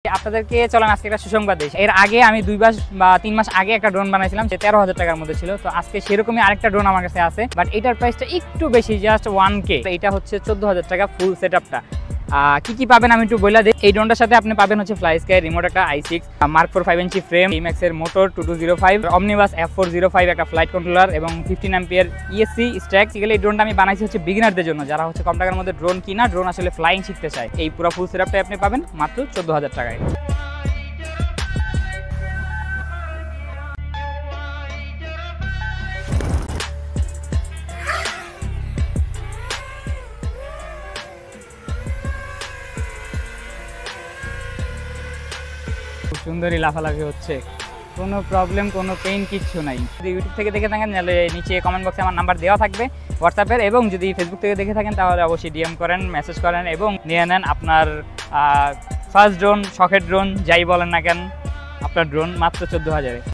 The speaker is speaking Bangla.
আপনাদেরকে চলেন আজকে একটা সুসংবাদ দিই। এর আগে আমি 2 মাস বা 3 মাস আগে একটা ড্রোন বানাইছিলাম, যে 13,000 টাকার মধ্যে ছিল। তো আজকে সেরকমই আরেকটা ড্রোন আমার কাছে আছে, বাট এটার প্রাইসটা একটু বেশি, জাস্ট 1K। এটা হচ্ছে 14,000 টাকা ফুল সেটআপটা। কি পাবেন আমি একটু বলে দিই। এই ড্রোনটার সাথে আপনি পাবেন হচ্ছে ফ্লাই স্কাই রিমোট, একটা i6 Mark 4 5 ইঞ্চি ফ্রেম, ইম্যাক্স এর মোটর 2205, অমনিবাস F405 একটা ফ্লাইট কন্ট্রোলার এবং 15 অ্যাম্পিয়ার ESC স্ট্যাক। এই ড্রোনটা আমি বানাইছি হচ্ছে বিগিনারদের জন্য, যারা হচ্ছে কম টাকার মধ্যে ড্রোন কিনা, ড্রোন আসলে ফ্লাইং শিখতে চায়। এই পুরো ফুল সেটআপটাই আপনি পাবেন মাত্র 14,000 টাকায়। খুব সুন্দরই লাফালাফি হচ্ছে, কোনো প্রবলেম, কোনো পেইন কিচ্ছু নাই। যদি ইউটিউব থেকে দেখে থাকেন তাহলে নিচে কমেন্ট বক্সে আমার নাম্বার দেওয়া থাকবে হোয়াটসঅ্যাপের, এবং যদি ফেসবুক থেকে দেখে থাকেন তাহলে অবশ্যই ডিএম করেন, মেসেজ করেন এবং নিয়ে নেন আপনার ফার্স্ট ড্রোন, শখের ড্রোন, যাই বলেন না কেন, আপনার ড্রোন মাত্র 14,000-এ।